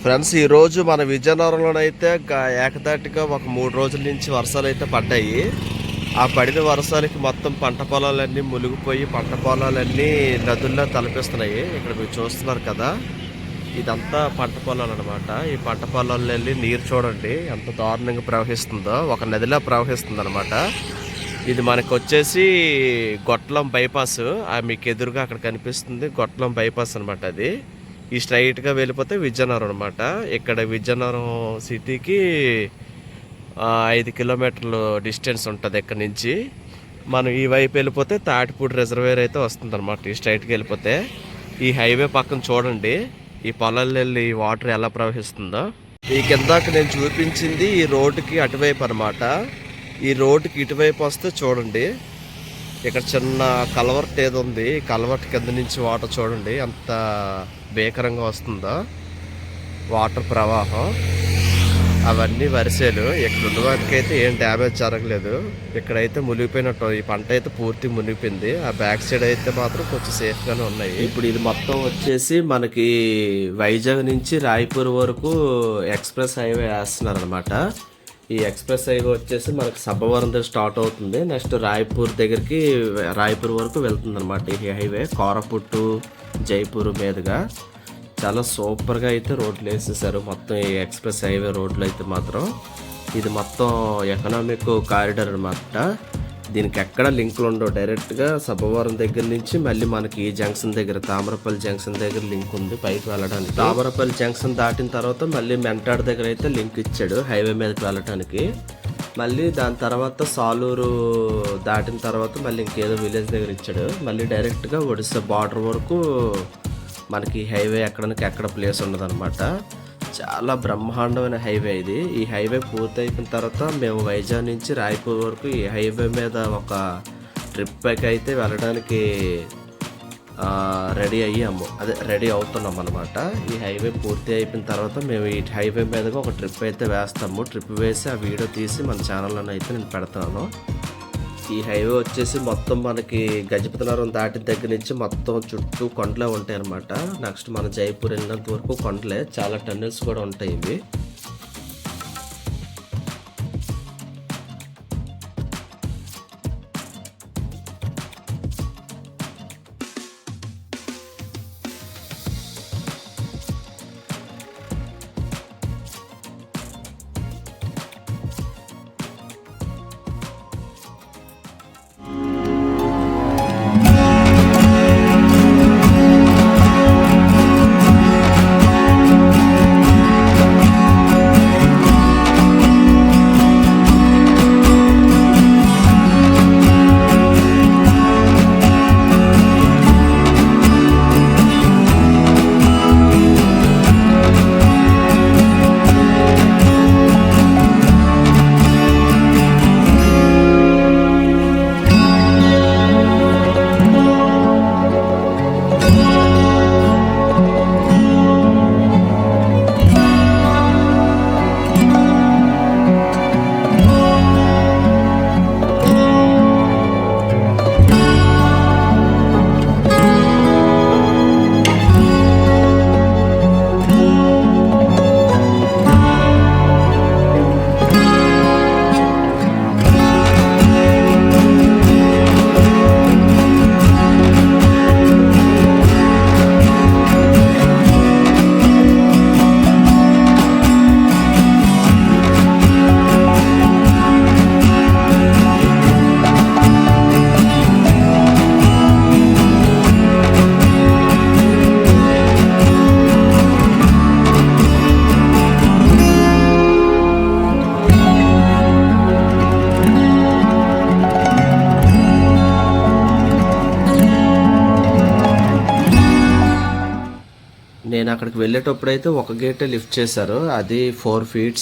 Friends, ఈరోజు మన విజయనగరంలోనైతే ఏకదాటిగా ఒక 3 రోజుల నుంచి వర్షాలు అయితే పడ్డాయి. ఆ పడిన వర్షాలకి మొత్తం పంట పొలాలన్నీ మునిగిపోయి పంట పొలాలన్నీ నదుల్లో తలపిస్తున్నాయి. ఇక్కడ మీరు చూస్తున్నారు కదా, ఇదంతా పంట పొలాలు అనమాట. ఈ పంట పొలాల్లో వెళ్ళి నీరు చూడండి ఎంత దారుణంగా ప్రవహిస్తుందో, ఒక నదిలో ప్రవహిస్తుంది అనమాట. ఇది మనకు వచ్చేసి గొట్లం బైపాస్. మీకు ఎదురుగా అక్కడ కనిపిస్తుంది గొట్లం బైపాస్ అనమాట. అది ఈ స్ట్రైట్గా వెళ్ళిపోతే విజయనగరం అనమాట. ఇక్కడ విజయనగరం సిటీకి 5 కిలోమీటర్లు డిస్టెన్స్ ఉంటుంది ఇక్కడ నుంచి. మనం ఈ వైపు వెళ్ళిపోతే తాటిపూడి రిజర్వేర్ అయితే వస్తుంది అనమాట. ఈ స్ట్రైట్కి వెళ్ళిపోతే ఈ హైవే పక్కన చూడండి, ఈ పొలాల్లో వెళ్ళి ఈ వాటర్ ఎలా ప్రవహిస్తుందో. ఈ కిందాక నేను చూపించింది ఈ రోడ్డుకి అటువైపు అనమాట. ఈ రోడ్డుకి ఇటువైపు వస్తే చూడండి, ఇక్కడ చిన్న కలవర్ట్ ఏదో ఉంది. ఈ కలవర్ట్ కింద నుంచి వాటర్ చూడండి ఎంత భీకరంగా వస్తుందో వాటర్ ప్రవాహం. అవన్నీ వరిసేలు. ఇక్కడ ఉన్న వాటికైతే ఏం డ్యామేజ్ జరగలేదు. ఇక్కడైతే మునిగిపోయినట్టు, ఈ పంట అయితే పూర్తి మునిగిపోయింది. ఆ బ్యాక్ సైడ్ అయితే మాత్రం కొంచెం సేఫ్గానే ఉన్నాయి. ఇప్పుడు ఇది మొత్తం వచ్చేసి మనకి వైజాగ్ నుంచి రాయపూర్ వరకు ఎక్స్ప్రెస్ హైవే వేస్తున్నారు అనమాట. ఈ ఎక్స్ప్రెస్ హైవే వచ్చేసి మనకి సబ్బవరం దగ్గర స్టార్ట్ అవుతుంది. నెక్స్ట్ రాయపూర్ వరకు వెళ్తుంది అనమాట. ఈ హైవే కోరపుట్టు జైపూర్ మీదుగా చాలా సూపర్గా అయితే రోడ్లు వేసేసారు మొత్తం. ఈ ఎక్స్ప్రెస్ హైవే రోడ్లు అయితే మాత్రం ఇది మొత్తం ఎకనామిక్ కారిడార్ అనమాట. దీనికి ఎక్కడ లింకులు ఉండవు. డైరెక్ట్గా సబ్బవరం దగ్గర నుంచి మళ్ళీ మనకి ఈ జంక్షన్ దగ్గర తామరపల్లి జంక్షన్ దగ్గర లింక్ ఉంది పైకి వెళ్ళడానికి. తామరపల్లి జంక్షన్ దాటిన తర్వాత మళ్ళీ మెంటాడ్ దగ్గర అయితే లింక్ ఇచ్చాడు హైవే మీదకి వెళ్ళటానికి. మళ్ళీ దాని తర్వాత సాలూరు దాటిన తర్వాత మళ్ళీ ఇంకేదో విలేజ్ దగ్గర ఇచ్చాడు. మళ్ళీ డైరెక్ట్గా ఒడిశా బార్డర్ వరకు మనకి హైవే ఎక్కడానికి ఎక్కడ ప్లేస్ ఉండదన్నమాట. చాలా బ్రహ్మాండమైన హైవే ఇది. ఈ హైవే పూర్తి అయిపోయిన తర్వాత మేము వైజాగ్ నుంచి రాయపూర్ వరకు ఈ హైవే మీద ఒక ట్రిప్ అయితే వెళ్ళడానికి రెడీ అవుతున్నాం అనమాట. ఈ హైవే పూర్తి అయిపోయిన తర్వాత మేము ఈ హైవే మీదగా ఒక ట్రిప్ అయితే వేస్తాము. ట్రిప్ వేసి ఆ వీడియో తీసి మన ఛానల్లో అయితే నేను పెడతాను. ఈ హైవే వచ్చేసి మొత్తం మనకి గజపతినగరం దాటిన దగ్గర నుంచి మొత్తం చుట్టూ కొండలే ఉంటాయి అనమాట. నెక్స్ట్ మన జైపూర్ వెళ్ళినంత వరకు కొండలే, చాలా టన్నెల్స్ కూడా ఉంటాయి ఇవి. నేను అక్కడికి వెళ్ళేటప్పుడు అయితే ఒక గేటే లిఫ్ట్ చేశారు. అది 4 feet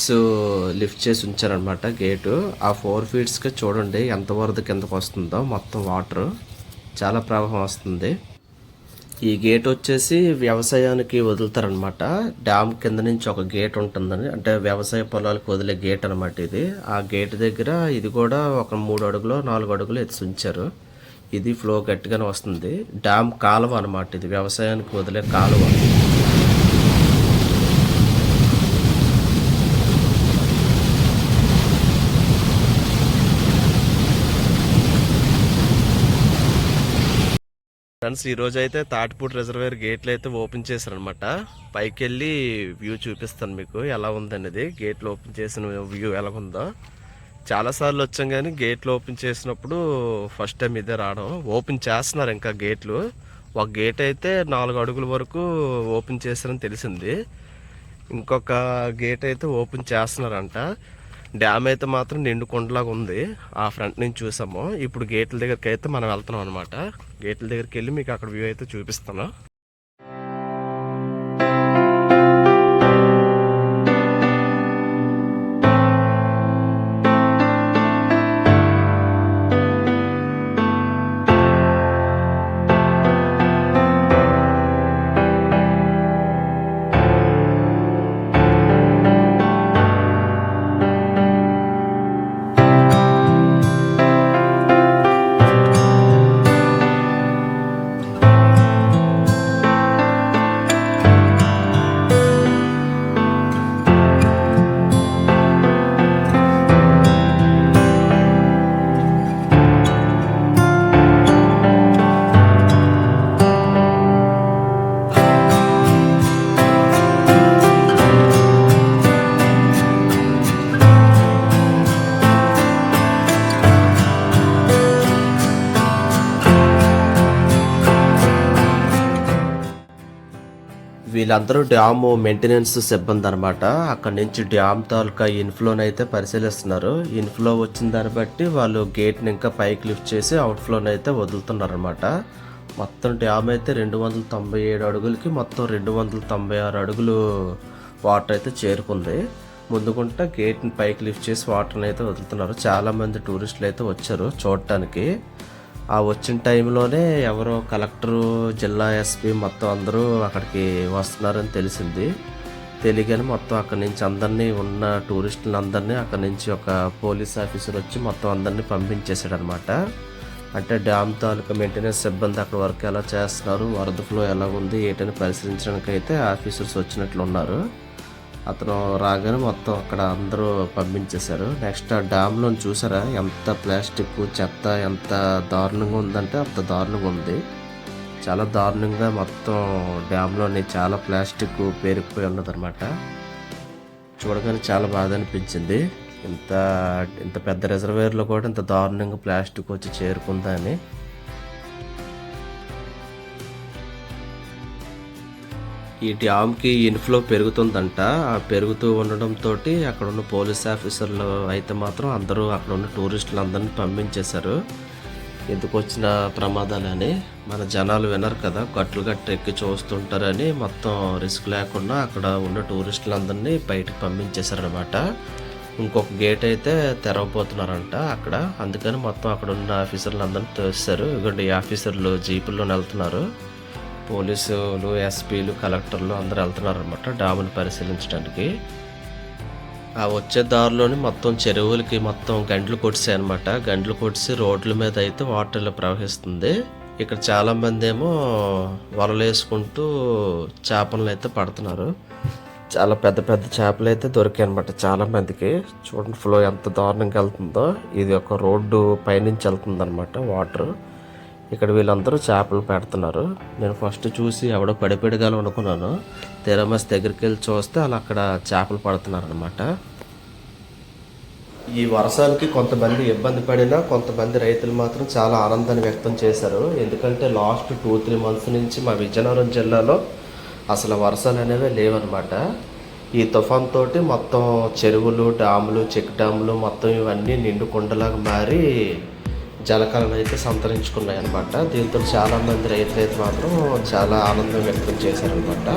లిఫ్ట్ చేసి ఉంచారనమాట గేటు. ఆ 4 feet చూడండి ఎంత వరద కిందకు వస్తుందో. మొత్తం వాటర్ చాలా ప్రవాహం వస్తుంది. ఈ గేట్ వచ్చేసి వ్యవసాయానికి వదులుతారనమాట. డ్యామ్ కింద నుంచి ఒక గేట్ ఉంటుందని, అంటే వ్యవసాయ పొలాలకు వదిలే గేట్ అనమాట ఇది. ఆ గేట్ దగ్గర ఇది కూడా ఒక 3 అడుగులో 4 అడుగులు ఎత్తి ఉంచారు. ఇది ఫ్లో గట్టిగానే వస్తుంది. డ్యామ్ కాలువ అనమాట ఇది, వ్యవసాయానికి వదిలే కాలువ. ఫ్రెండ్స్ ఈరోజు అయితే తాటిపూడి రిజర్వేర్ గేట్లు అయితే ఓపెన్ చేశారనమాట. పైకి వెళ్ళి వ్యూ చూపిస్తాను మీకు ఎలా ఉందనేది. గేట్లు ఓపెన్ చేసిన వ్యూ ఎలా ఉందో. చాలాసార్లు వచ్చాం కానీ గేట్లు ఓపెన్ చేసినప్పుడు ఫస్ట్ టైం ఇదే రావడం. ఓపెన్ చేస్తున్నారు ఇంకా గేట్లు. ఒక గేట్ అయితే 4 అడుగుల వరకు ఓపెన్ చేశారని తెలిసింది. ఇంకొక గేట్ అయితే ఓపెన్ చేస్తున్నారంట. డ్యామ్ అయితే మాత్రం నిండు కొండలాగా ఉంది. ఆ ఫ్రంట్ నుంచి చూసాము. ఇప్పుడు గేట్ల దగ్గరికి అయితే మనం వెళ్తున్నాం అనమాట. గేట్ల దగ్గరికి వెళ్ళి మీకు అక్కడ వ్యూ అయితే చూపిస్తాను. వీళ్ళందరూ డ్యామ్ మెయింటెనెన్స్ సిబ్బంది అనమాట. అక్కడ నుంచి డ్యామ్ తాలూకా ఇన్ఫ్లోని అయితే పరిశీలిస్తున్నారు. ఇన్ఫ్లో వచ్చిన దాన్ని బట్టి వాళ్ళు గేట్ని ఇంకా పైకి లిఫ్ట్ చేసి అవుట్ఫ్లోని అయితే వదులుతున్నారు అనమాట. మొత్తం డ్యామ్ అయితే 297 అడుగులకి మొత్తం 296 అడుగులు వాటర్ అయితే చేరుకుంది. ముందుకుంటే గేట్ని పైకి లిఫ్ట్ చేసి వాటర్ని అయితే వదులుతున్నారు. చాలామంది టూరిస్టులు అయితే వచ్చారు చూడటానికి. ఆ వచ్చిన టైంలోనే ఎవరో కలెక్టరు, జిల్లా ఎస్పీ మొత్తం అందరూ అక్కడికి వస్తున్నారని తెలిసింది. తెలియగానే మొత్తం అక్కడి నుంచి అందరినీ ఉన్న టూరిస్టులను అందరినీ అక్కడి నుంచి ఒక పోలీస్ ఆఫీసర్ వచ్చి మొత్తం అందరినీ పంపించేశాడు అనమాట. అంటే డ్యామ్ తాలూకా మెయింటెనెన్స్ సిబ్బంది అక్కడ వర్క్ ఎలా చేస్తున్నారు, వరద ఫ్లో ఎలా ఉంది ఏంటని పరిశీలించడానికి అయితే ఆఫీసర్స్ వచ్చినట్లు ఉన్నారు. అతను రాగానే మొత్తం అక్కడ అందరూ పంపించేశారు. నెక్స్ట్ ఆ డ్యామ్లో చూసారా ఎంత ప్లాస్టిక్ చెత్త ఎంత దారుణంగా ఉందంటే అంత దారుణంగా ఉంది. చాలా దారుణంగా మొత్తం డ్యామ్లోని చాలా ప్లాస్టిక్ పేరుకుపోయి ఉన్నదన్నమాట. చూడగానే చాలా బాధ అనిపించింది. ఇంత పెద్ద రిజర్వేర్లో కూడా ఇంత దారుణంగా ప్లాస్టిక్ వచ్చి చేరుకుందా అని. ఈ డ్యామ్కి ఇన్ఫ్లో పెరుగుతుందంట. ఆ పెరుగుతూ ఉండడంతో అక్కడ ఉన్న పోలీస్ ఆఫీసర్లు అయితే మాత్రం అందరూ అక్కడ ఉన్న టూరిస్టులు అందరినీ పంపించేశారు. ఎందుకు వచ్చిన ప్రమాదాలని. మన జనాలు వినరు కదా, గట్లు ఎక్కి చూస్తుంటారని మొత్తం రిస్క్ లేకుండా అక్కడ ఉన్న టూరిస్టులందరినీ బయటకు పంపించేశారనమాట. ఇంకొక గేట్ అయితే తెరవబోతున్నారంట అక్కడ. అందుకని మొత్తం అక్కడ ఉన్న ఆఫీసర్లు అందరినీ తోస్తారు. ఇదిగోండి ఈ ఆఫీసర్లు జీపుల్లో వెళ్తున్నారు. పోలీసులు, ఎస్పీలు, కలెక్టర్లు అందరూ వెళ్తున్నారు అనమాట డ్యాముని పరిశీలించడానికి. ఆ వచ్చే దారిలోని మొత్తం చెరువులకి మొత్తం గండ్లు కొట్టాయి అనమాట. గండ్లు కొట్టి రోడ్ల మీద అయితే వాటర్ ప్రవహిస్తుంది. ఇక్కడ చాలా మంది ఏమో వలలు వేసుకుంటూ చేపలను అయితే పడుతున్నారు. చాలా పెద్ద పెద్ద చేపలు అయితే దొరికాయి అనమాట చాలా మందికి. చూడండి ఫ్లో ఎంత దారుణంగా వెళ్తుందో. ఇది ఒక రోడ్డు పైనుంచి వెళ్తుంది అనమాట వాటర్. ఇక్కడ వీళ్ళందరూ చేపలు పెడుతున్నారు. నేను ఫస్ట్ చూసి ఎవడో పడిపెడగాలి అనుకున్నాను. తెరమస్ దగ్గరికి వెళ్ళి చూస్తే అలా అక్కడ చేపలు పడుతున్నారు అనమాట. ఈ వర్షాలకి కొంతమంది ఇబ్బంది పడినా కొంతమంది రైతులు మాత్రం చాలా ఆనందాన్ని వ్యక్తం చేశారు. ఎందుకంటే లాస్ట్ 2-3 మంత్స్ నుంచి మా విజయనగరం జిల్లాలో అసలు వర్షాలు అనేవి లేవన్నమాట. ఈ తుఫాన్ తోటి మొత్తం చెరువులు, డ్యాములు, చెక్ డ్యాములు మొత్తం ఇవన్నీ నిండు కొండలాగా మారి జలకళను అయితే సంతరించుకున్నాయి అనమాట. దీంతో చాలామంది రైతులు అయితే మాత్రం చాలా ఆనందం వ్యక్తం చేశారనమాట.